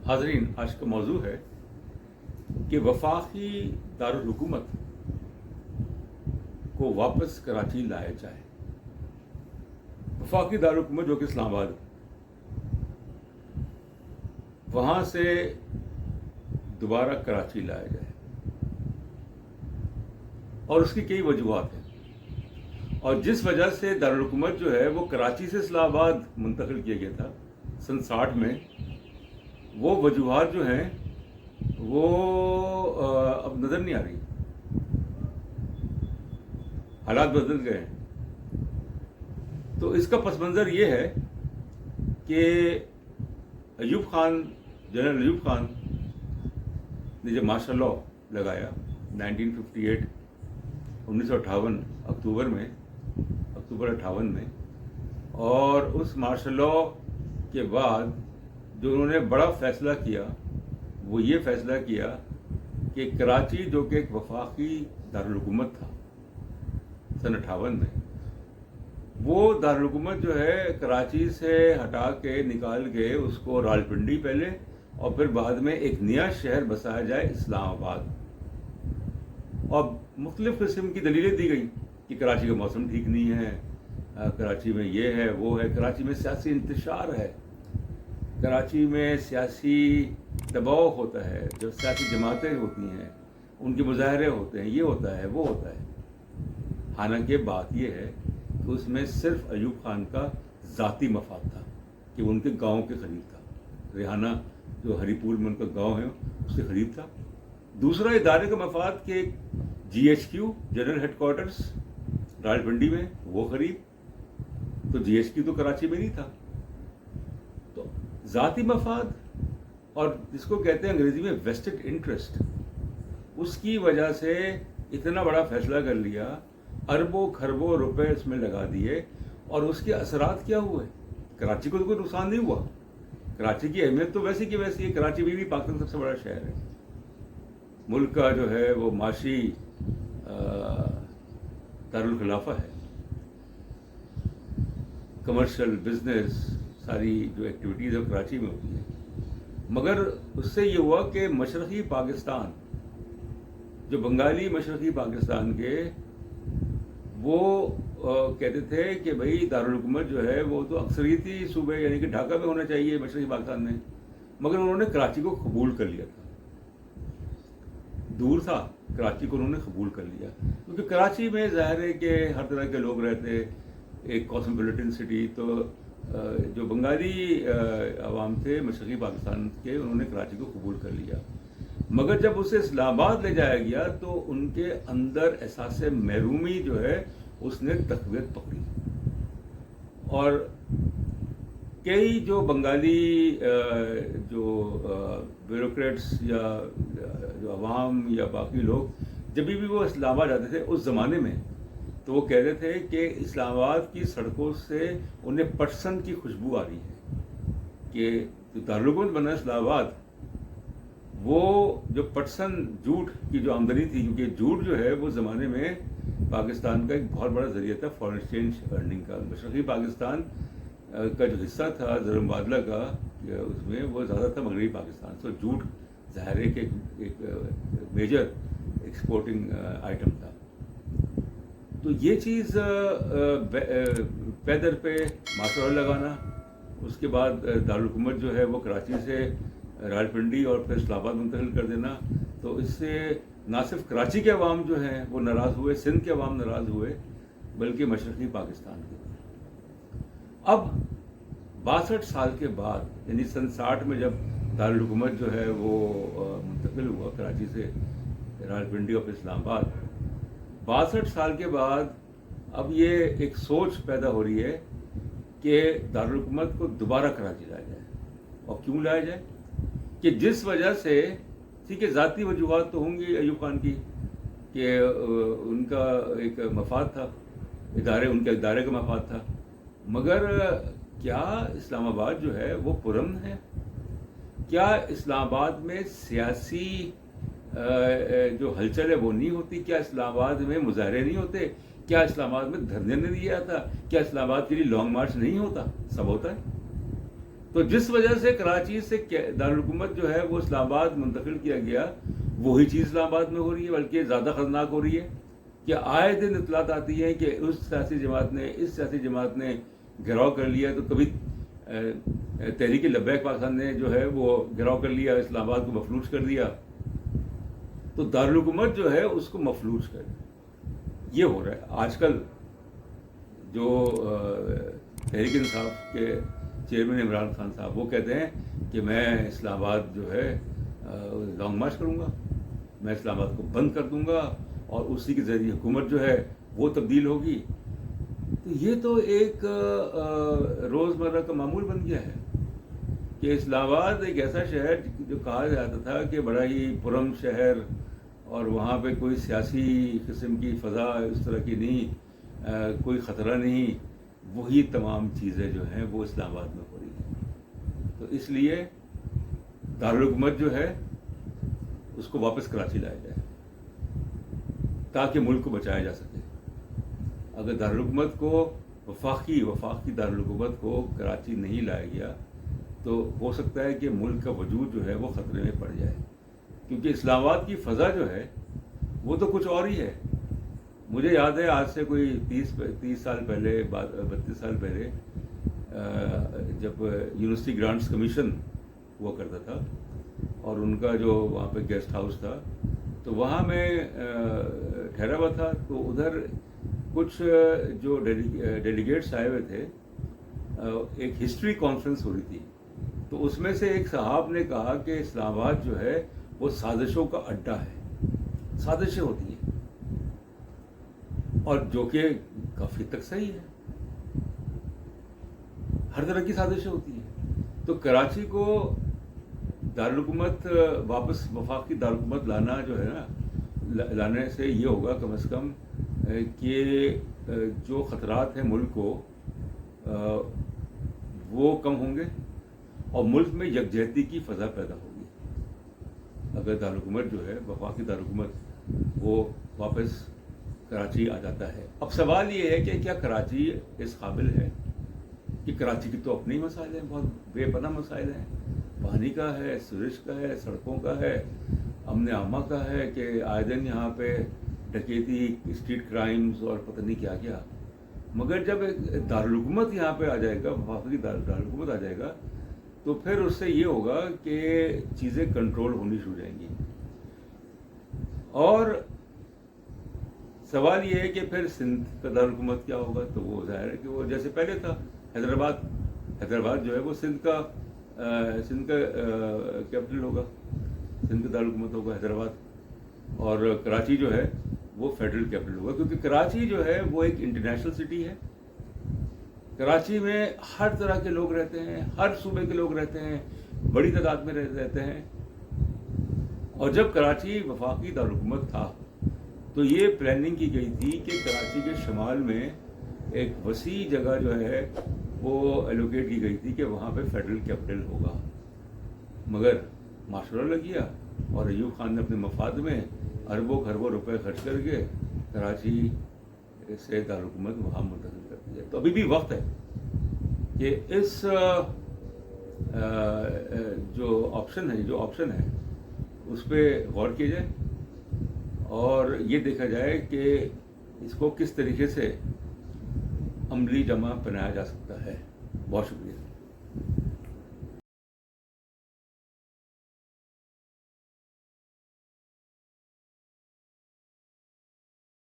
حاضرین، آج کا موضوع ہے کہ وفاقی دارالحکومت کو واپس کراچی لایا جائے۔ وفاقی دارالحکومت جو کہ اسلام آباد، وہاں سے دوبارہ کراچی لایا جائے، اور اس کی کئی وجوہات ہیں۔ اور جس وجہ سے دارالحکومت جو ہے وہ کراچی سے اسلام آباد منتقل کیا گیا تھا سن 60 میں، وہ وجوہات جو ہیں وہ اب نظر نہیں آ رہی۔ حالات بدل گئے ہیں۔ تو اس کا پس منظر یہ ہے کہ ایوب خان، جنرل ایوب خان نے جب مارشل لاء لگایا 1958 1958 اکتوبر 58 میں، اور اس مارشل لاء کے بعد جو انہوں نے بڑا فیصلہ کیا وہ یہ فیصلہ کیا کہ کراچی جو کہ ایک وفاقی دارالحکومت تھا سن 58 میں، وہ دارالحکومت جو ہے کراچی سے ہٹا کے نکال کے اس کو راولپنڈی پہلے اور پھر بعد میں ایک نیا شہر بسایا جائے اسلام آباد۔ اور مختلف قسم کی دلیلیں دی گئیں کہ کراچی کا موسم ٹھیک نہیں ہے، کراچی میں یہ ہے وہ ہے، کراچی میں سیاسی انتشار ہے، کراچی میں سیاسی دباؤ ہوتا ہے، جو سیاسی جماعتیں ہوتی ہیں ان کے مظاہرے ہوتے ہیں، یہ ہوتا ہے وہ ہوتا ہے۔ حالانکہ بات یہ ہے کہ اس میں صرف ایوب خان کا ذاتی مفاد تھا کہ وہ ان کے گاؤں کے قریب تھا، ریحانہ جو ہری پور میں ان کا گاؤں ہے اس کے قریب تھا۔ دوسرا ادارے کا مفاد کہ G H Q general headquarters Rawalpindi میں وہ قریب، تو جی ایچ کیو تو کراچی میں نہیں تھا۔ تو ذاتی مفاد اور جس کو کہتے ہیں انگریزی میں ویسٹڈ انٹرسٹ، اس کی وجہ سے اتنا بڑا فیصلہ کر لیا، اربوں خربوں روپے اس میں لگا دیے، اور اس کے اثرات کیا ہوئے؟ کراچی کو تو کوئی نقصان نہیں ہوا، کراچی کی اہمیت تو ویسی کی ویسی ہے، کراچی بھی پاکستان کا سب سے بڑا شہر ہے، ملک کا جو ہے وہ معاشی دارالخلافہ ہے، کمرشل بزنس ساری جو ایکٹیویٹیز ہے کراچی میں ہوتی ہیں۔ مگر اس سے یہ ہوا کہ مشرقی پاکستان، جو بنگالی مشرقی پاکستان کے، وہ کہتے تھے کہ بھئی دارالحکومت جو ہے وہ تو اکثریتی صوبے یعنی کہ ڈھاکہ میں ہونا چاہیے مشرقی پاکستان میں، مگر انہوں نے کراچی کو قبول کر لیا تھا، دور تھا کراچی کو انہوں نے قبول کر لیا، کیونکہ کراچی میں ظاہر ہے کہ ہر طرح کے لوگ رہتے، ایک کاسموپولیٹن سٹی، تو جو بنگالی عوام تھے مشرقی پاکستان کے، انہوں نے کراچی کو قبول کر لیا۔ مگر جب اسے اسلام آباد لے جایا گیا تو ان کے اندر احساس محرومی جو ہے اس نے تقویت پکڑی، اور کئی جو بنگالی جو بیوروکریٹس یا جو عوام یا باقی لوگ جب بھی وہ اسلام آباد جاتے تھے اس زمانے میں، تو وہ کہتے تھے کہ اسلام آباد کی سڑکوں سے انہیں پٹسن کی خوشبو آ رہی ہے، کہ جو دارالحکومت بنا اسلام آباد، وہ جو پٹسن جوٹ کی جو آمدنی تھی، کیونکہ جوٹ جو ہے وہ زمانے میں پاکستان کا ایک بہت بڑا ذریعہ تھا فارن ایکسچینج ارننگ کا، مشرقی پاکستان کا جو حصہ تھا زر مبادلہ کا اس میں وہ زیادہ تھا مغربی پاکستان، سو جوٹ ظاہر ہے کہ ایک میجر ایکسپورٹنگ آئٹم تھا۔ تو یہ چیز پے در پہ ماسٹر لگانا، اس کے بعد دارالحکومت جو ہے وہ کراچی سے راولپنڈی اور پھر اسلام آباد منتقل کر دینا، تو اس سے نہ صرف کراچی کے عوام جو ہیں وہ ناراض ہوئے، سندھ کے عوام ناراض ہوئے، بلکہ مشرقی پاکستان کے۔ اب 62 سال کے بعد، یعنی سن 60 میں جب دارالحکومت جو ہے وہ منتقل ہوا کراچی سے راولپنڈی اور پھر اسلام آباد، 62 سال کے بعد اب یہ ایک سوچ پیدا ہو رہی ہے کہ دارالحکومت کو دوبارہ کراچی لایا جائے۔ اور کیوں لایا جائے؟ کہ جس وجہ سے، ٹھیک ہے ذاتی وجوہات تو ہوں گی ایوب خان کی کہ ان کا ایک مفاد تھا، ان کے ادارے کا مفاد تھا، مگر کیا اسلام آباد جو ہے وہ پرامن ہے؟ کیا اسلام آباد میں سیاسی جو ہلچل ہے وہ نہیں ہوتی؟ کیا اسلام آباد میں مظاہرے نہیں ہوتے؟ کیا اسلام آباد میں دھرنے نہیں دیا جاتا؟ کیا اسلام آباد کے لیے لانگ مارچ نہیں ہوتا؟ سب ہوتا ہے۔ تو جس وجہ سے کراچی سے دارالحکومت جو ہے وہ اسلام آباد منتقل کیا گیا، وہی چیز اسلام آباد میں ہو رہی ہے، بلکہ زیادہ خطرناک ہو رہی ہے کہ آئے دن اطلاعات آتی ہیں کہ اس سیاسی جماعت نے گھراؤ کر لیا. تو کبھی تحریک لبیک پاکستان نے جو ہے وہ گھراؤ کر لیا، اسلام آباد کو مفلوج کر دیا. تو دارالحکومت جو ہے اس کو مفلوج کر یہ ہو رہا ہے آج کل. جو تحریک انصاف کے چیئرمین عمران خان صاحب وہ کہتے ہیں کہ میں اسلام آباد جو ہے لانگ مارچ کروں گا، میں اسلام آباد کو بند کر دوں گا اور اسی کے ذریعے حکومت جو ہے وہ تبدیل ہوگی. تو یہ تو ایک روزمرہ کا معمول بن گیا ہے کہ اسلام آباد ایک ایسا شہر جو کہا جاتا تھا کہ بڑا ہی پرامن شہر اور وہاں پہ کوئی سیاسی قسم کی فضا اس طرح کی نہیں، کوئی خطرہ نہیں، وہی تمام چیزیں جو ہیں وہ اسلام آباد میں ہو رہی ہیں. تو اس لیے دارالحکومت جو ہے اس کو واپس کراچی لایا جائے تاکہ ملک کو بچایا جا سکے. اگر دارالحکومت کو وفاقی دارالحکومت کو کراچی نہیں لایا گیا تو ہو سکتا ہے کہ ملک کا وجود جو ہے وہ خطرے میں پڑ جائے، کیونکہ اسلام آباد کی فضا جو ہے وہ تو کچھ اور ہی ہے. مجھے یاد ہے آج سے کوئی 30 سال پہلے 32 سال پہلے جب یونیورسٹی گرانٹس کمیشن ہوا کرتا تھا اور ان کا جو وہاں پہ گیسٹ ہاؤس تھا تو وہاں میں ٹھہرا ہوا تھا. تو ادھر کچھ جو ڈیلیگیٹس آئے ہوئے تھے، ایک ہسٹری کانفرنس ہو رہی تھی. تو اس میں سے ایک صاحب نے کہا کہ اسلام آباد جو ہے وہ سازشوں کا اڈا ہے، سازشیں ہوتی ہیں، اور جو کہ کافی تک صحیح ہے، ہر طرح کی سازشیں ہوتی ہیں. تو کراچی کو دارالحکومت واپس وفاقی دارالحکومت لانا جو ہے نا، لانے سے یہ ہوگا کم از کم کہ جو خطرات ہیں ملک کو وہ کم ہوں گے اور ملک میں یکجہتی کی فضا پیدا ہوگی اگر دارالحکومت جو ہے وفاقی دارالحکومت وہ واپس کراچی آ جاتا ہے. اب سوال یہ ہے کہ کیا کراچی اس قابل ہے کہ کراچی کی تو اپنے مسائل ہیں، بہت بے پناہ مسائل ہیں، پانی کا ہے، سوریج کا ہے، سڑکوں کا ہے، امن عامہ کا ہے کہ آئے دن یہاں پہ ڈکیتی، اسٹریٹ کرائمز اور پتہ نہیں کیا کیا. مگر جب دارالحکومت یہاں پہ آ جائے گا، وفاقی دارالحکومت آ جائے گا تو پھر اس سے یہ ہوگا کہ چیزیں کنٹرول ہونی شروع ہو جائیں گی. اور سوال یہ ہے کہ پھر سندھ کا دارالحکومت کیا ہوگا. تو وہ ظاہر ہے کہ وہ جیسے پہلے تھا، حیدرآباد جو ہے وہ سندھ کا کیپٹل ہوگا، سندھ کا دارالحکومت ہوگا حیدرآباد، اور کراچی جو ہے وہ فیڈرل کیپٹل ہوگا. کیونکہ کراچی جو ہے وہ ایک انٹرنیشنل سٹی ہے. کراچی میں ہر طرح کے لوگ رہتے ہیں، ہر صوبے کے لوگ رہتے ہیں، بڑی تعداد میں رہتے ہیں. اور جب کراچی وفاقی دارالحکومت تھا تو یہ پلاننگ کی گئی تھی کہ کراچی کے شمال میں ایک وسیع جگہ جو ہے وہ ایلوکیٹ کی گئی تھی کہ وہاں پہ فیڈرل کیپٹل ہوگا. مگر ماشورہ لگ گیا اور ایوب خان نے اپنے مفاد میں اربوں خربوں روپے خرچ کر کے کراچی سے دارالحکومت وہاں منتقل کر دیا. تو ابھی بھی وقت ہے کہ اس جو آپشن ہے اس پہ غور کیا جائے اور یہ دیکھا جائے کہ اس کو کس طریقے سے عملی جمع بنایا جا سکتا ہے. بہت شکریہ.